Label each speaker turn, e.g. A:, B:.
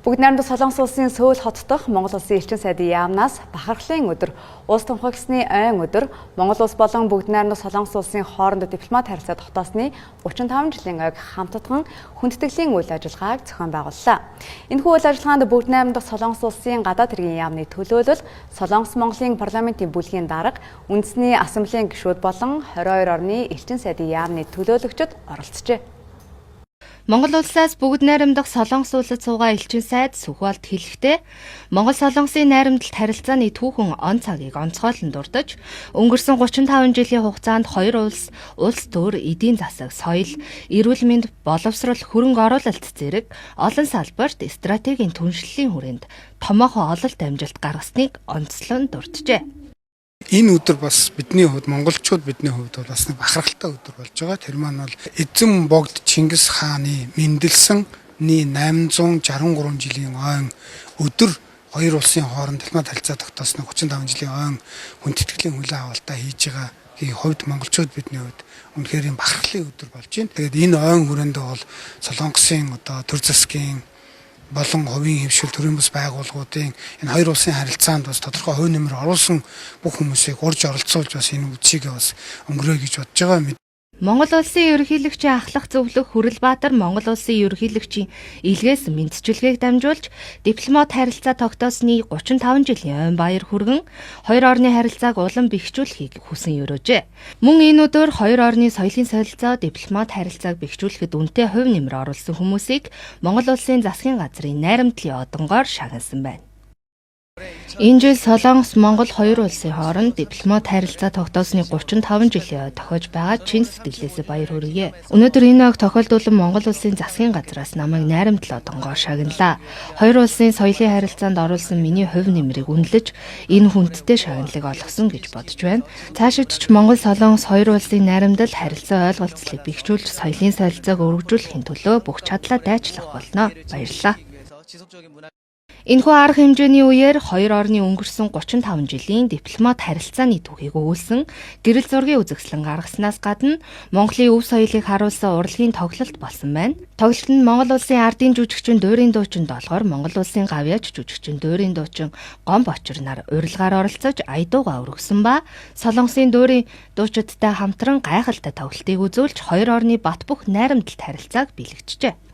A: Бүгд найрамдах Солонгос улсын Сөүл хот дахь Монгол улсын элчин сайдын яамнаас бахархлын өдөр, улс тунхагсны ойн өдөр, Монгол улс болон бүгд найрамдах Солонгос улсын хоорондоо дипломат харилцаа тогтоосны 35 жилийн ойг хамтдаган хүндэтгэлийн үйл ажиллагааг зохион байгууллаа. Энэхүү үйл ажиллагаанд бүгд найрамдах Солонгос улсын гадаад хэргийн яамны төлөөлөл, Солонгос Монголын парламентын бүлгийн дарга, үндэсний ассамблеийн гишүүд болон 22 орны элчин сайдын яамны төлөөлөгчид оролцжээ.
B: Монгол улсаас бүгд найрамдах Солонгос улсад суугаа элчин сайд Сүхбаалт хэлэхдээ Монгол Солонгосын найрамдалт харилцааны түүхэн он цагийг онцгойлон дурдж, өнгөрсөн 35 жилийн хугацаанд хоёр улс төр, эдийн засаг, соёл, эрүүл мэнд, боловсрол, хөрөнгө оруулалт зэрэг олон салбарт стратегийн түншлэлийн хүрээнд томоохон ололт амжилт гаргасныг онцлон дурджээ.
C: Энэ өдөр бас бидний хувьд монголчууд бидний хувьд бол бас нэг бахархалтай өдөр болж байгаа. Тэр маань бол эзэн богд Чингис хааны мэндэлсэн 863 жилийн ойн өдөр хоёр улсын хооронд дипломат харилцаа тогтоосноо 35 жилийн ойн хүндэтгэлийн хүлээн авалтаа хийж байгаагийн хувьд монголчууд бидний хувьд үнэхээр бахархлын өдөр болж байна. Тэгээд энэ ойн хүрээндээ бол Солонгосын төр засгийн болон хувийн хэмшил төрийн бас байгууллагуудын энэ хоёр улсын харилцаанд бас тодорхой хувь нэмэр оруулсан бүх хүмүүсийг урьж оролцуулж бас энэ үдшийг бас өнгөрөө гэж бодож байгаа.
B: Монгол улсын ерөнхийлөгчийн ахлах зөвлөх Хүрэлбаатар Монгол улсын ерөнхийлөгчийн илгээс мэдчилгээг дамжуулж дипломат харилцаа тогтоосны 35 жилийн ойн баяр хүргэн хоёр орны харилцааг улам бэхжүүлэхийг хүсэн өрөөжээ. Мөн энэ өдөр хоёр орны соёлын солилцоо дипломат харилцааг бэхжүүлэхэд үнэтэй хувь нэмэр оруулсан хүмүүсийг Монгол улсын засгийн газрын найрамдлын одонгоор шагнасан байна. Энэ жил Солонгос Монгол хоёр улсын хооронд дипломат харилцаа тогтоосны 35 жилийн ой тохиож байгаа чин сэтгэлээсээ баяр хүргэе. Өнөөдөр энэ ойг тохиолдуулан Монгол улсын засгийн газраас намайг найрамдал одонгоор шагналаа. Хоёр улсын соёлын харилцаанд оруулсан миний хувь нэмрийг үнэлж энэ хүндтэй шагналыг олгосон гэж бодож байна. Цаашид ч Монгол Солонгос хоёр улсын найрамдал харилцаа ойлголцлыг бэхжүүлж соёлын солилцоог өргөжүүлэхийн төлөө бүх чадлаа дайчлах болно. Баярлалаа. Энэхүү арга хэмжээний үеэр хоёр орны өнгөрсөн 35 жилийн дипломат харилцааны түүхийг өгүүлсэн гэрэл зургийн үзэсгэлэн гаргаснаас гадна Монголын өв соёлыг харуулсан урлагийн тоглолт болсон байна. Тоглолт нь Монгол улсын ардын жүжигчин Дуурийн дуучин Долгоор, Монгол улсын гавьяач жүжигчин Дуурийн дуучин Гом Бочор нар урилгаар оролцож аядууга өргөсөн ба Солонгосын Дуурийн дуучидтай хамтран гайхалтай тоглолтыг үзүүлж хоёр орны бат бөх найрамдалт харилцааг бэлэгджээ.